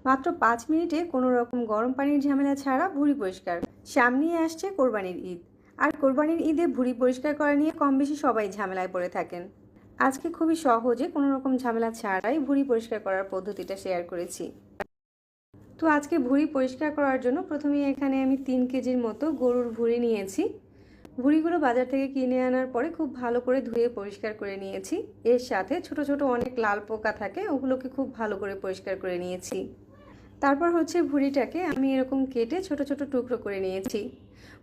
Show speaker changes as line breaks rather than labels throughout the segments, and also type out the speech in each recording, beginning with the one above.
মাত্র 5 মিনিটে কোনো রকম গরম পানির ঝামেলা ছাড়া ভুঁড়ি পরিষ্কার। সামনেই আসছে কোরবানির ঈদ, আর কোরবানির ঈদে ভুঁড়ি পরিষ্কার করা নিয়ে কম বেশি সবাই ঝামেলায় পড়ে থাকেন। আজকে খুবই সহজে কোনো রকম ঝামেলা ছাড়াই ভুঁড়ি পরিষ্কার করার পদ্ধতিটা শেয়ার করেছি। তো আজকে ভুঁড়ি পরিষ্কার করার জন্য প্রথমেই এখানে আমি 3 কেজির মতো গরুর ভুঁড়ি নিয়েছি। ভুঁড়িগুলো বাজার থেকে কিনে আনার পরে খুব ভালো করে ধুয়ে পরিষ্কার করে নিয়েছি। এর সাথে ছোট ছোট অনেক লাল পোকা থাকে, ওগুলোকে খুব ভালো করে পরিষ্কার করে নিয়েছি। তারপর হচ্ছে ভুঁড়িটাকে আমি এরকম কেটে ছোট ছোট টুকরো করে নিয়েছি।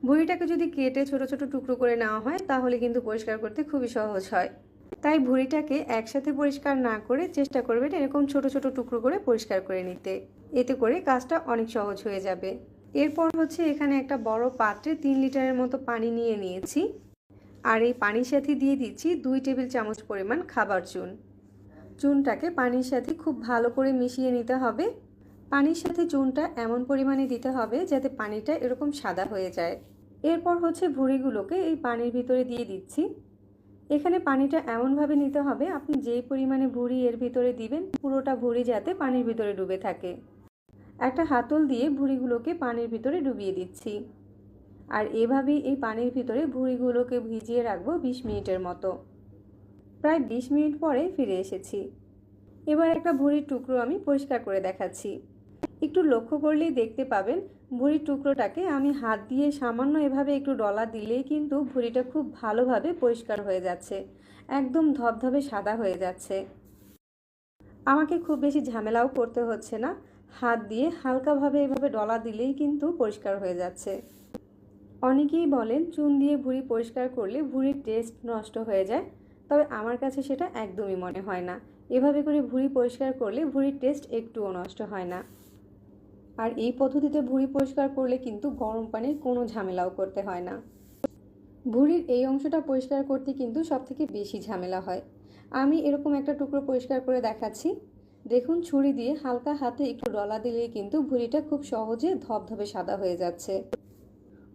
ভুঁড়িটাকে যদি কেটে ছোট ছোট টুকরো করে নেওয়া হয় তাহলে কিন্তু পরিষ্কার করতে খুবই সহজ হয়। তাই ভুঁড়িটাকে একসাথে পরিষ্কার না করে চেষ্টা করবেন এরকম ছোট ছোট টুকরো করে পরিষ্কার করে নিতে। এতে করে কাজটা অনেক সহজ হয়ে যাবে। এরপর হচ্ছে এখানে একটা বড় পাত্রে 3 লিটারের মতো পানি নিয়ে নিয়েছি। আর এই পানির সাথে দিয়ে দিচ্ছি 2 টেবিল চামচ পরিমাণ খাবার চুন। চুনটাকে পানির সাথে খুব ভালো করে মিশিয়ে নিতে হবে। পানির সাথে চুনটা এমন পরিমাণে দিতে হবে যাতে পানিটা এরকম সাদা হয়ে যায়। এরপর হচ্ছে ভুঁড়িগুলোকে এই পানির ভিতরে দিয়ে দিচ্ছি। এখানে পানিটা এমনভাবে নিতে হবে আপনি যেই পরিমাণে ভুঁড়ি এর ভিতরে দিবেন পুরোটা ভুঁড়ি যাতে পানির ভিতরে ডুবে থাকে। একটা হাতল দিয়ে ভুঁড়িগুলোকে পানির ভিতরে ডুবিয়ে দিচ্ছি। আর এভাবেই এই পানির ভিতরে ভুঁড়িগুলোকে ভিজিয়ে রাখবো 20 মিনিটের মতো। প্রায় 20 মিনিট পরে ফিরে এসেছি। এবার একটা ভুঁড়ির টুকরো আমি পরিষ্কার করে দেখাচ্ছি। একটু লক্ষ্য করলেই দেখতে পাবেন ভুঁড়ির টুকরোটাকে আমি হাত দিয়ে সামান্য এভাবে একটু ডলা দিলেই কিন্তু ভুঁড়িটা খুব ভালোভাবে পরিষ্কার হয়ে যাচ্ছে, একদম ধবধবে সাদা হয়ে যাচ্ছে। আমাকে খুব বেশি ঝামেলাও করতে হচ্ছে না, হাত দিয়ে হালকাভাবে এভাবে ডলা দিলেই কিন্তু পরিষ্কার হয়ে যাচ্ছে। অনেকেই বলেন চুন দিয়ে ভুঁড়ি পরিষ্কার করলে ভুঁড়ির টেস্ট নষ্ট হয়ে যায়, তবে আমার কাছে সেটা একদমই মনে হয় না। এভাবে করে ভুঁড়ি পরিষ্কার করলে ভুঁড়ির টেস্ট একটুও নষ্ট হয় না। আর এই পদ্ধতিতে ভুঁড়ি পরিষ্কার করলে কিন্তু গরম পানির কোনো ঝামেলাও করতে হয় না। ভুঁড়ির এই অংশটা পরিষ্কার করতে কিন্তু সবথেকে বেশি ঝামেলা হয়। আমি এরকম একটা টুকরো পরিষ্কার করে দেখাচ্ছি। দেখুন ছুরি দিয়ে হালকা হাতে একটু ডলা দিলেই কিন্তু ভুঁড়িটা খুব সহজে ধবধবে সাদা হয়ে যাচ্ছে।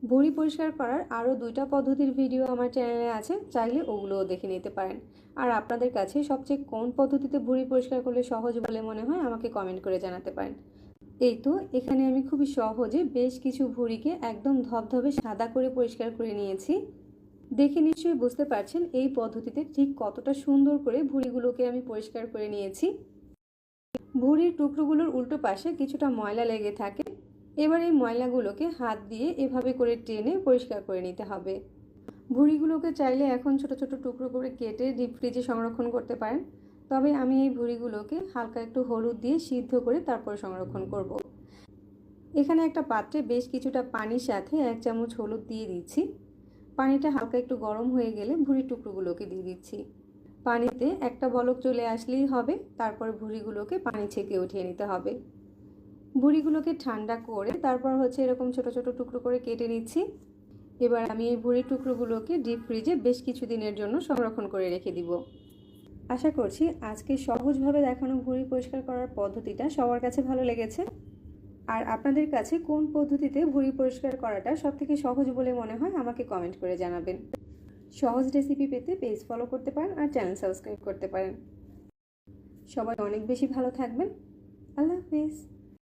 ভুঁড়ি পরিষ্কার করার আরও 2টা পদ্ধতির ভিডিও আমার চ্যানেলে আছে, চাইলে ওগুলোও দেখে নিতে পারেন। আর আপনাদের কাছে সবচেয়ে কোন পদ্ধতিতে ভুঁড়ি পরিষ্কার করলে সহজ বলে মনে হয় আমাকে কমেন্ট করে জানাতে পারেন। এই তো এখানে আমি খুবই সহজে বেশ কিছু ভুঁড়িকে একদম ধবধবে সাদা করে পরিষ্কার করে নিয়েছি। দেখে নিশ্চয়ই বুঝতে পারছেন এই পদ্ধতিতে ঠিক কতটা সুন্দর করে ভুঁড়িগুলোকে আমি পরিষ্কার করে নিয়েছি। ভুঁড়ির টুকরোগুলোর উল্টো পাশে কিছুটা ময়লা লেগে থাকে। এবার এই ময়লাগুলোকে হাত দিয়ে এভাবে করে টেনে পরিষ্কার করে নিতে হবে। ভুঁড়িগুলোকে চাইলে এখন ছোট ছোট টুকরো করে কেটে ডিপ ফ্রিজে সংরক্ষণ করতে পারেন, তবে আমি এই ভুঁড়িগুলোকে হালকা একটু হলুদ দিয়ে সিদ্ধ করে তারপর সংরক্ষণ করব। এখানে একটা পাত্রে বেশ কিছুটা পানির সাথে 1 চামচ হলুদ দিয়ে দিচ্ছি। পানিটা হালকা একটু গরম হয়ে গেলে ভুঁড়ির টুকরোগুলোকে দিয়ে দিচ্ছি। পানিতে একটা বলক চলে আসলেই হবে, তারপর ভুঁড়িগুলোকে পানি ছেঁকে উঠিয়ে নিতে হবে। ভুঁড়িগুলোকে ঠান্ডা করে তারপর হচ্ছে এরকম ছোট ছোট টুকরো করে কেটে নিচ্ছি। এবার আমি এই ভুঁড়ির টুকরোগুলোকে ডিপ ফ্রিজে বেশ কিছুদিনের জন্য সংরক্ষণ করে রেখে দিব। আশা করছি আজকে সহজভাবে দেখানো ভুঁড়ি পরিষ্কার করার পদ্ধতিটা সবার কাছে ভালো লেগেছে। আর আপনাদের কাছে কোন পদ্ধতিতে ভুঁড়ি পরিষ্কার করাটা সবথেকে সহজ বলে মনে হয় আমাকে কমেন্ট করে জানাবেন। সহজ রেসিপি পেতে পেজ ফলো করতে পারেন আর চ্যানেল সাবস্ক্রাইব করতে পারেন। সবাই অনেক বেশি ভালো থাকবেন। আল্লাহ হাফেজ।